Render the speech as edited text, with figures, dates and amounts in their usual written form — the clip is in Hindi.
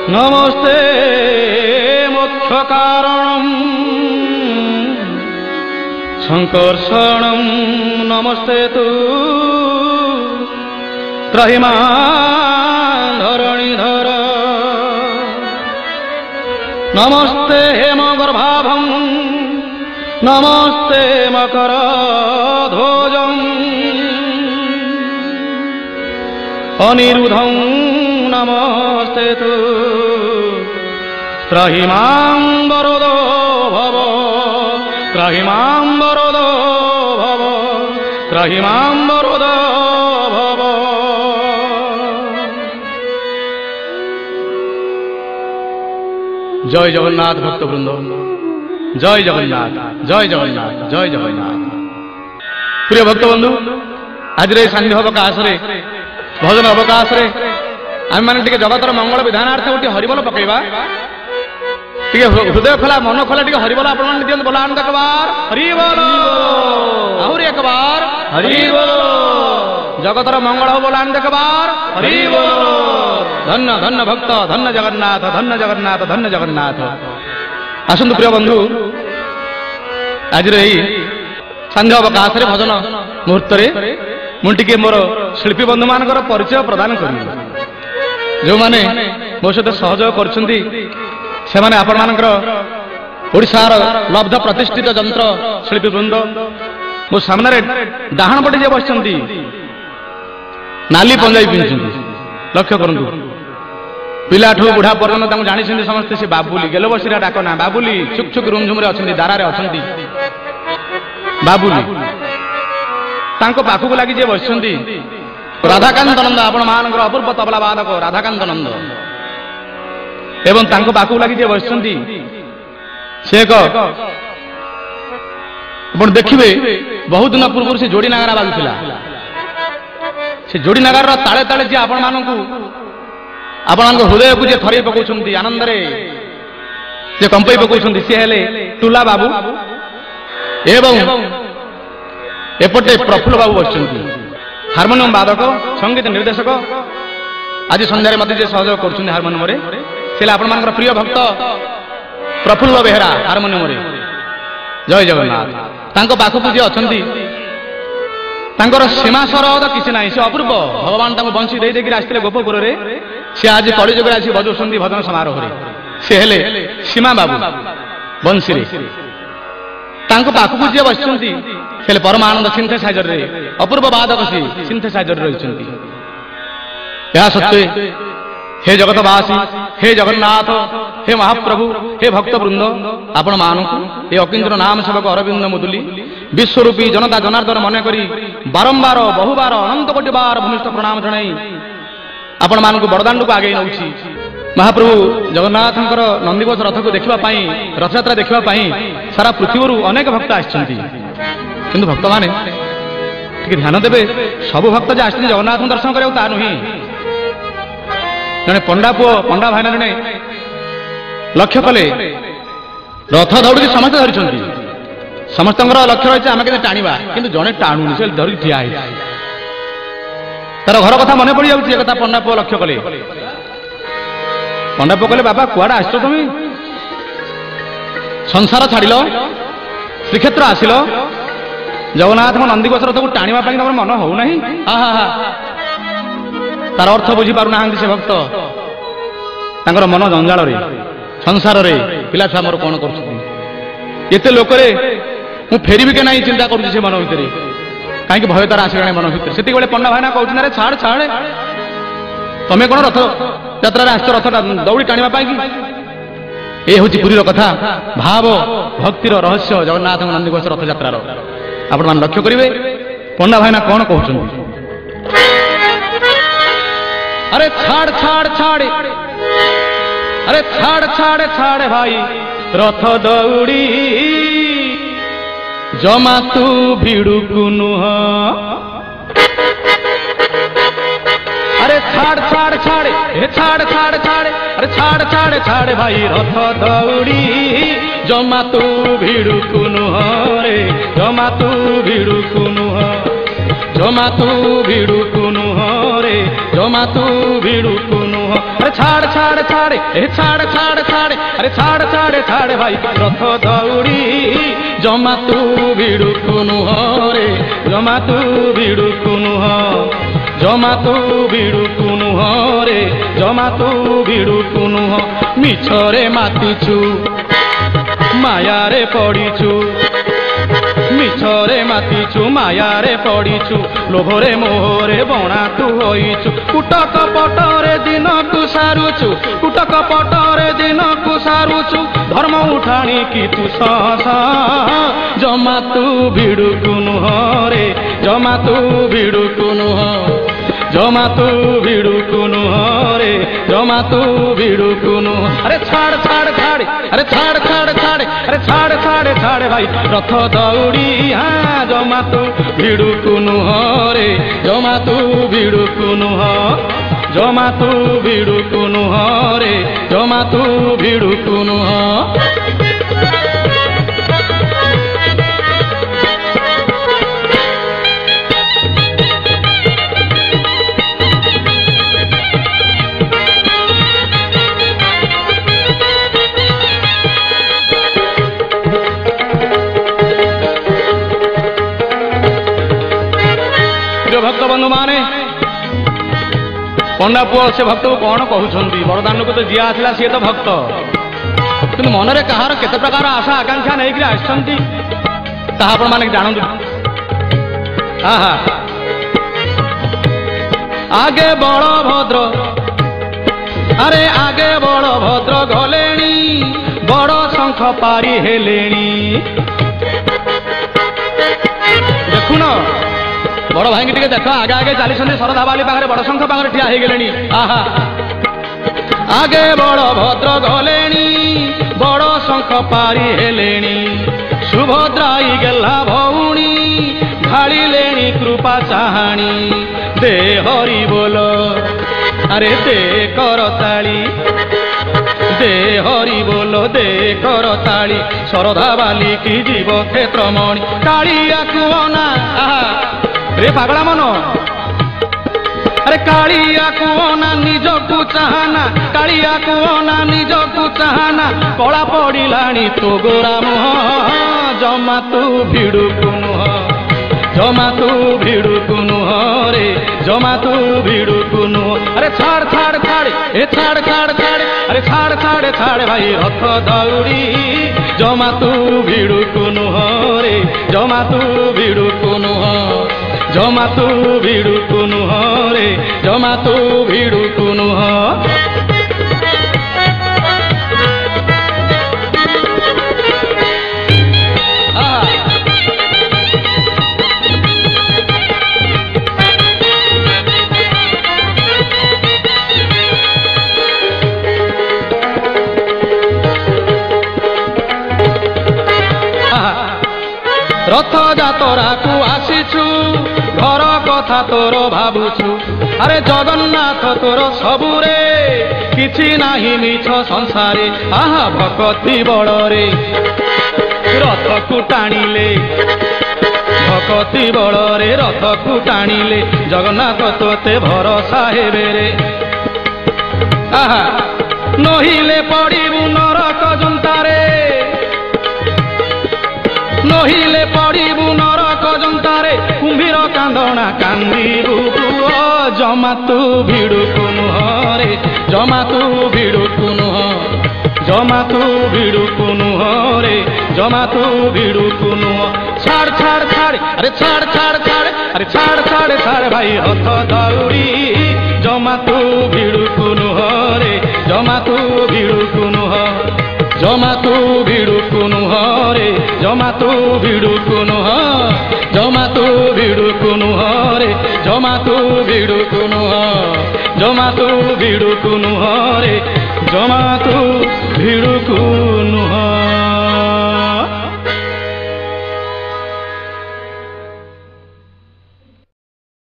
नमस्ते मोक्ष कारणं संकर्षणं नमस्ते तु त्रहिमां धरणीधर नमस्ते हेमगर्भाभं नमस्ते मकरध्वजम् अनिरुद्धं नमस्ते तु त्रहिमां वरदो भव त्रहिमां वरदो भव त्रहिमां वरदो भव। जय जगन्नाथ भक्तवृंद, जय जगन्नाथ, जय जगन्नाथ, जय जगन्नाथ। प्रिय भक्तबंधु, आज सांध्य अवकाश भजन अवकाश आम मैंने जगतर मंगल विधानार्थ गोटे हरिबोल पकईवा हृदय खोला मन खोला हरिबोल आप दिखाते बोला एक बार हरिबोल आहरी एक बार हरिबोल जगतर मंगल हो बोला एक बार हरिबोल। धन्य धन्य भक्त धन्य जगन्नाथ धन्य जगन्नाथ धन्य जगन्नाथ। आसतु प्रिय बंधु, आज सांध्य अवकाश भजन मुहूर्त मुझे मोर शिल्पी बंधु मान परिचय प्रदान करी जो मैंने मो सहित सहयोग करशार लब्ध प्रतिष्ठित जंत्र शिल्पी वृंद मो सामने डाहाण पटे जे बस नाली पंजाबी पिंधि लक्ष्य करूँ पिलाठू बुढ़ा पर्यटन जानी समस्ते से बाबुली गेलो बसीरा डाक ना बाबुली चुक चुक रूम झुम अच्छा दारारे अच्छा बाबुली पाखक लगी जे बस राधाकांत नंद आपण मान अपूर्व तबला वादक राधाकांत नंद एवं पाखक लगी जे बस से देखिए बहुत दिन पूर्व से जोड़ी नागारा बाजुला से जोड़ी नागार ताले ताले जी आपण हृदय को जे थरी पकाउछंती आनंद रे जे कंपई पकाउछंती से हेले टुला बाबू एवं एपटे प्रफुल्ल बाबू बसुंट हार्मोनियम वादक संगीत निर्देशक आज संध्यारे मत सहयोग कर हार्मोनियम से आपण प्रिय भक्त प्रफुल्ल बेहरा हार्मोनियम जय जगन्नाथ। पाखक जी अच्छा सीमा सरहद किसी ना से अपूर्व भगवान बंशी दे आसते गोपपुर सी आज कलिजुग आसी बजाऊँ भजन समारोह से हेले सीमा बाबू बंशी पाखक जी बस परमानंद सिंथेसाइजर अपूर्व वादक सी सिंथेसाइजर रही सत्वे हे जगतवासी हे जगन्नाथ हे महाप्रभु हे भक्तवृंद आपण मानक हे अकिंचन नाम सेवक अरविंद मुदुली विश्वरूपी जनता जनार्दन मन करी बारंबार बहुबार अनंत कोटि बार भूमिष्ठ प्रणाम जनाई आपण मानक बड़दाण्ड को आगे नौ महाप्रभु जगन्नाथ नंदीघोष रथ को देखापी रथयात्रा देखापी सारा पृथ्वी अनेक भक्त आसछंती किंतु भक्त माने ध्यान देवे सबु भक्त जे आसछंती जगन्नाथ दर्शन करिया ता नुही जने पंडा पुओ पंडा भाईना जने लक्ष्य कले रथ दौड़ी समस्त धरी समस्त लक्ष्य रही आम के टाणा किंतु जड़े टाणुनी से धरिक ठिया तार घर कथा मन पड़ जाऊँ कथा पंडा पुओ लक्ष्य कले पंडा पुओ कहले बाबा कुआडे आस तुम संसार छाड़ श्रीक्षेत्र आसिल जगन्नाथ नंदीघोष रथ को टाणा तुम मन हो ना तार अर्थ बुझी पार ना से भक्त मन जंजाल संसार पिला छुआ मोर कौन करते लोक मु फेरबी के ना चिंता करुँच मन भितर कहीं भय तार आसला मन भितर से पंडा भाईना कहते छाड़ छाड़ तुम्हें कौन रथ यात्रा आस रथ दौड़ी टाणा ये हूँ पुरी कथा भाव भक्तिर रहस्य जगन्नाथ नंदीघोष रथ यात्रार आपण मान लक्ष्य करेंगे पंडा भाईना कौन कहते अरे छाड़ छाड़ छाड़ अरे छाड़ छाड़ छाड़ भाई रथ दौड़ी जमा तू भिड़ू नुह अरे छाड़ छाड़ छाड़ छाड़ छाड़ छाड़ अरे छाड़ छाड़ छाड़ भाई रथ दौड़ी जमा तू भिड़ू नुह रे जमा तू भिड़ू नुह जमा तू भिड़ू नुह रे जमा तू भिड़ू नुह अरे छाड़ छाड़ छाड़े ए छाड़ छाड़ छाड़े अरे छाड़ छाड़े छाड़े भाई रथ दौड़ी जमा तू भिड़ुकु नुह रे जमा तू भिड़ुकु नुह जमा तू भिड़ुकु नुह रे जमा तू भिड़ुकु नुह मिछरे मातिचु मायारे पड़ीचु मिछरे मातिचु मायारे पड़ीचु लोभरे मोहरे बणा तू होइचु कुटक पटरे दिन को सारुचु कुटक पटरे दिन को सारुचु धर्म उठाणी कि तू सहसा जमा तू भिड़ुकु नुह रे जमा तू भिड़ुकु नुह जमा तू भिड़ुकु नुह रे जमा तू भिड़ुकु नुह अरे छाड़ छाड़ छाड़े अरे छाड़ छाड़ छाड़े अरे छाड़ छाड़े छाड़े भाई रथ दौड़ी हाँ जमा तू भिड़ुकु नुह रे जमा तू भिड़ुकु नुह जमा तू भिड़ुकु नुह रे जमा तू भिड़ुकु नुह भक्त बंधु माने पंडा पुओ से भक्त को कौन कहउछंती बरदान को तो जिया आसला सी तो भक्त किंतु मनरे कहार केते प्रकार आशा आकांक्षा नहीं कि आछंती ता आपण माने जानंतु आहा आगे बलभद्र अरे आगे बलभद्र गलेणी बड़ शंख पारी हेलेणी देखुन बड़ भाई टे देख आगे आगे चली शरधा बाली पाखे बड़ शंख पाखे ठिया हो गले आहा आगे बलभद्र गलेणी बड़ शंख पारी हेलेणी सुभद्राई गेला भौणी ढाळिलेणी कृपा चाहाणी दे हरि बोल अरे दे करताली दे हरि बोल दे करताली शरधा बाली की जीव क्षेत्र मणि कालिया कुअना आहा रे पागला मन अरे कालिया कुअना निज को चाहना कालिया कुअना निज को चाहना कला पड़िलाणी तो गोरा मुह जमा तू भिड़ुकु नुह जमा तू भिड़ुकु नुह रे जमा तू भिड़ुकु नुह अरे छाड़ छाड़ छाड़े ए छाड़ छाड़ छाड़े अरे छाड़ छाड़े छाड़े भाई रथ दौड़ी जमा तू भिड़ुकु नुह रे जमा तू भिड़ुकु नुह जमा तू भिड़ुकु नुह रे जमा तू भिड़ुकु नुह रथ जातरा को आसीछु घर कथा तोर भावुछु अरे जगन्नाथ तोर सबुरे किछि नाही मिछ संसारे आहा भक्ति बड़रे रथ को टाणिले भक्ति बड़रे रथ को टाणिले जगन्नाथ तोते भरोसा हेबे रे आहा नहिले पड़िबु नरक जंतारे नहिले पड़िबु नरक जंतारे कुंभीर कांदना कांदिबु पुओ जमा तू भिड़ुकु नुह रे जमा तू भिड़ुकु नुह जमा तू भिड़ुकु नुह रे जमा तू भिड़ुकु नुह छाड़ छाड़ छाड़े अरे छाड़ छाड़ छाड़े अरे छाड़ छाड़ छाड़े भाई रथ दौड़ी जमा तू भिड़ुकु नुह रे जमा तू भिड़ुकु नुह जमा तू भिड़ुकु नुह रे जमा तू भिड़ुकु नुह जमा तू भिड़ुकु नुह रे जमा तू भिड़ुकु नुह जमा तू भिड़ुकु नुह रे जमा तू भिड़ुकु